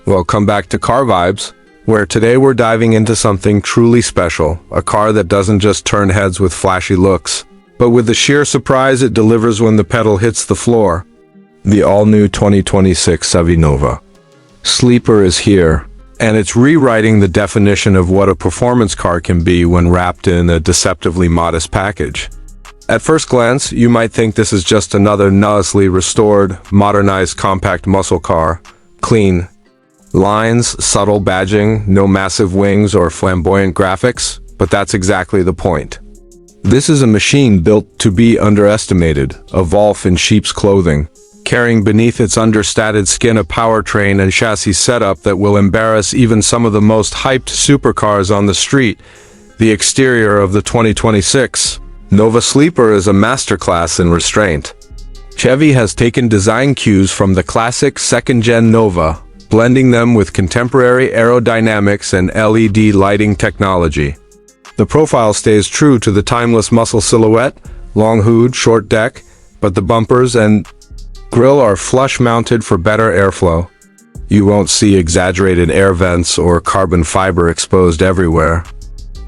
Welcome back to Car Vibes, where today we're diving into something truly special, a car that doesn't just turn heads with flashy looks, but with the sheer surprise it delivers when the pedal hits the floor. The all-new 2026 Chevy Nova Sleeper is here, and it's rewriting the definition of what a performance car can be when wrapped in a deceptively modest package. At first glance, you might think this is just another nicely restored, modernized compact muscle car. Clean lines, subtle badging, no massive wings or flamboyant graphics, but that's exactly the point. This is a machine built to be underestimated, a wolf in sheep's clothing, carrying beneath its understated skin a powertrain and chassis setup that will embarrass even some of the most hyped supercars on the street. The exterior of the 2026 Nova Sleeper is a masterclass in restraint. Chevy has taken design cues from the classic second-gen Nova, blending them with contemporary aerodynamics and LED lighting technology. The profile stays true to the timeless muscle silhouette, long hood, short deck, but the bumpers and grille are flush-mounted for better airflow. You won't see exaggerated air vents or carbon fiber exposed everywhere.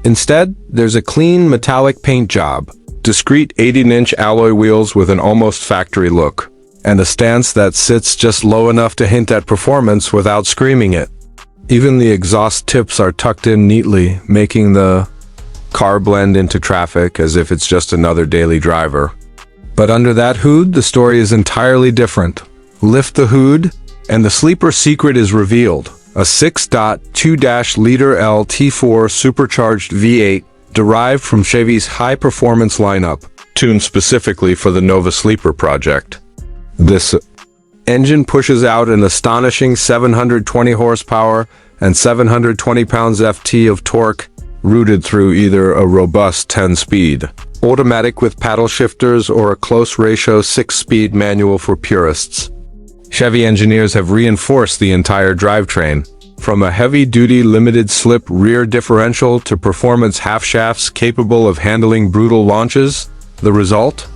Instead, there's a clean metallic paint job, discreet 18-inch alloy wheels with an almost factory look, and a stance that sits just low enough to hint at performance without screaming it. Even the exhaust tips are tucked in neatly, making the car blend into traffic as if it's just another daily driver. But under that hood, the story is entirely different. Lift the hood, and the Sleeper secret is revealed. A 6.2-liter LT4 Supercharged V8 derived from Chevy's high-performance lineup, tuned specifically for the Nova Sleeper project. This engine pushes out an astonishing 720 horsepower and 720 pounds-ft of torque, routed through either a robust 10-speed automatic with paddle shifters or a close-ratio 6-speed manual for purists. Chevy engineers have reinforced the entire drivetrain, from a heavy-duty limited-slip rear differential to performance half-shafts capable of handling brutal launches. The result?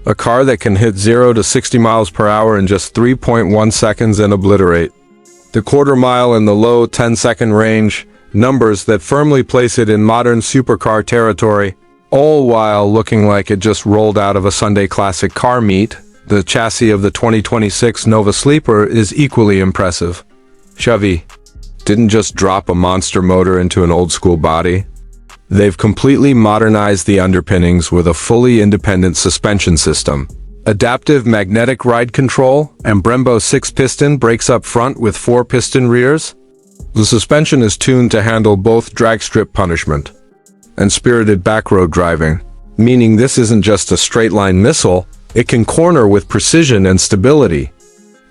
A car that can hit 0 to 60 miles per hour in just 3.1 seconds and obliterate the quarter mile in the low 10-second range, numbers that firmly place it in modern supercar territory, all while looking like it just rolled out of a Sunday classic car meet. The chassis of the 2026 Nova Sleeper is equally impressive. Chevy didn't just drop a monster motor into an old-school body. They've completely modernized the underpinnings with a fully independent suspension system, adaptive magnetic ride control, and Brembo 6-piston brakes up front with 4-piston rears. The suspension is tuned to handle both drag strip punishment and spirited backroad driving, meaning this isn't just a straight-line missile, it can corner with precision and stability.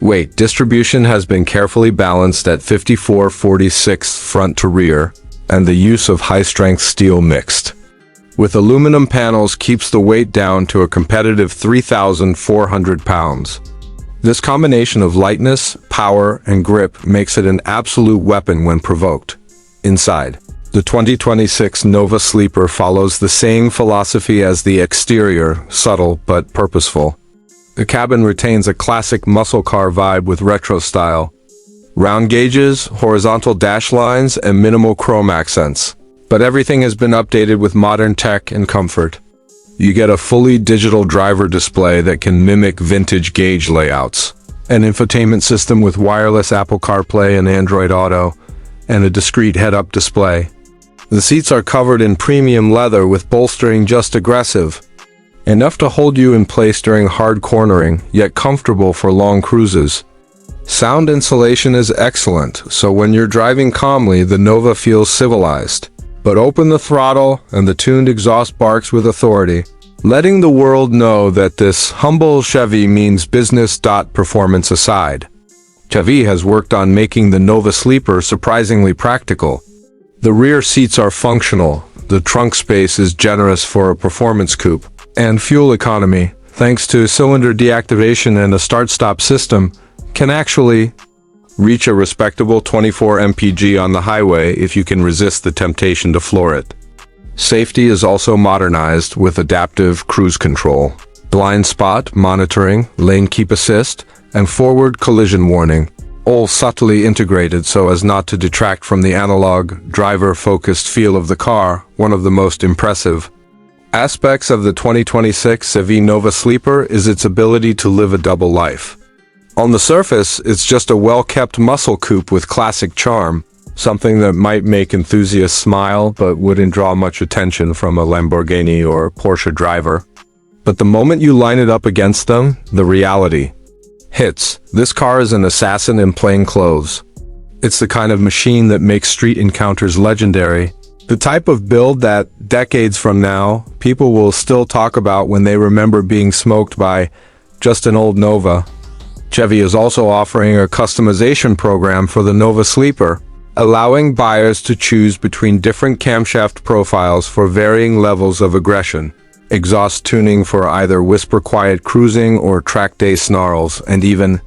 Weight distribution has been carefully balanced at 54/46 front to rear, and the use of high-strength steel mixed with aluminum panels keeps the weight down to a competitive 3,400 pounds. This combination of lightness, power, and grip makes it an absolute weapon when provoked. Inside, the 2026 Nova Sleeper follows the same philosophy as the exterior, subtle but purposeful. The cabin retains a classic muscle car vibe with retro style, round gauges, horizontal dash lines, and minimal chrome accents. But everything has been updated with modern tech and comfort. You get a fully digital driver display that can mimic vintage gauge layouts, an infotainment system with wireless Apple CarPlay and Android Auto, and a discrete head-up display. The seats are covered in premium leather with bolstering just aggressive, enough to hold you in place during hard cornering, yet comfortable for long cruises. Sound insulation is excellent, so when you're driving calmly, the Nova feels civilized. But open the throttle, and the tuned exhaust barks with authority, letting the world know that this humble Chevy means business. Performance aside, Chevy has worked on making the Nova Sleeper surprisingly practical. The rear seats are functional, the trunk space is generous for a performance coupe, and fuel economy, thanks to cylinder deactivation and a start-stop system, can actually reach a respectable 24 mpg on the highway if you can resist the temptation to floor it. Safety is also modernized with adaptive cruise control, blind spot monitoring, lane keep assist, and forward collision warning, all subtly integrated so as not to detract from the analog, driver-focused feel of the car, one of the most impressive aspects of the 2026 Chevy Nova Sleeper is its ability to live a double life. On the surface, it's just a well-kept muscle coupe with classic charm, something that might make enthusiasts smile but wouldn't draw much attention from a Lamborghini or Porsche driver. But the moment you line it up against them, the reality hits. This car is an assassin in plain clothes. It's the kind of machine that makes street encounters legendary. The type of build that, decades from now, people will still talk about when they remember being smoked by just an old Nova. Chevy is also offering a customization program for the Nova Sleeper, allowing buyers to choose between different camshaft profiles for varying levels of aggression, exhaust tuning for either whisper-quiet cruising or track-day snarls, and even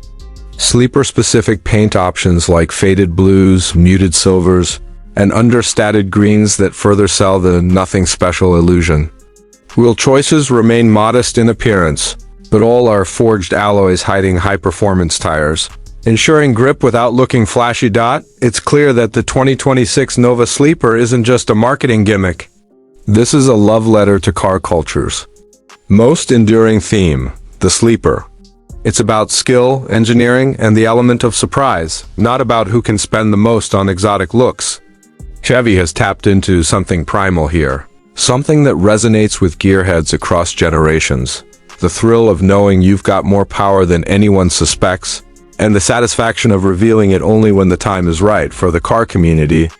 sleeper-specific paint options like faded blues, muted silvers, and understated greens that further sell the nothing special illusion. Wheel choices remain modest in appearance, but all are forged alloys hiding high-performance tires, ensuring grip without looking flashy. It's clear that the 2026 Nova Sleeper isn't just a marketing gimmick. This is a love letter to car culture's most enduring theme, the sleeper. It's about skill, engineering, and the element of surprise, not about who can spend the most on exotic looks. Chevy has tapped into something primal here, something that resonates with gearheads across generations. The thrill of knowing you've got more power than anyone suspects, and the satisfaction of revealing it only when the time is right. For the car community,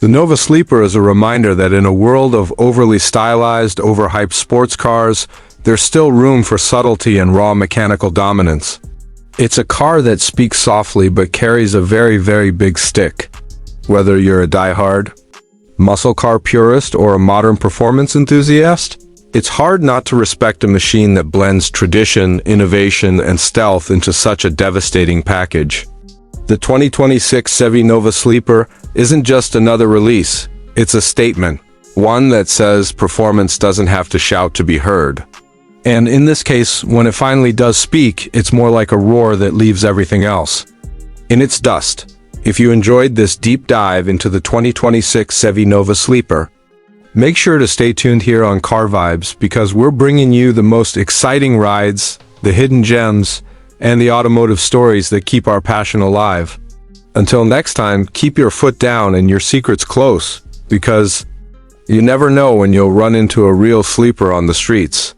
the Nova Sleeper is a reminder that in a world of overly stylized, overhyped sports cars, there's still room for subtlety and raw mechanical dominance. It's a car that speaks softly but carries a very, very big stick. Whether you're a die-hard muscle car purist or a modern performance enthusiast, it's hard not to respect a machine that blends tradition, innovation, and stealth into such a devastating package. The 2026 Chevy Nova Sleeper isn't just another release, it's a statement, one that says performance doesn't have to shout to be heard. And in this case, when it finally does speak, it's more like a roar that leaves everything else in its dust. If you enjoyed this deep dive into the 2026 Chevy Nova Sleeper, make sure to stay tuned here on Car Vibes, because we're bringing you the most exciting rides, the hidden gems, and the automotive stories that keep our passion alive. Until next time, keep your foot down and your secrets close, because you never know when you'll run into a real sleeper on the streets.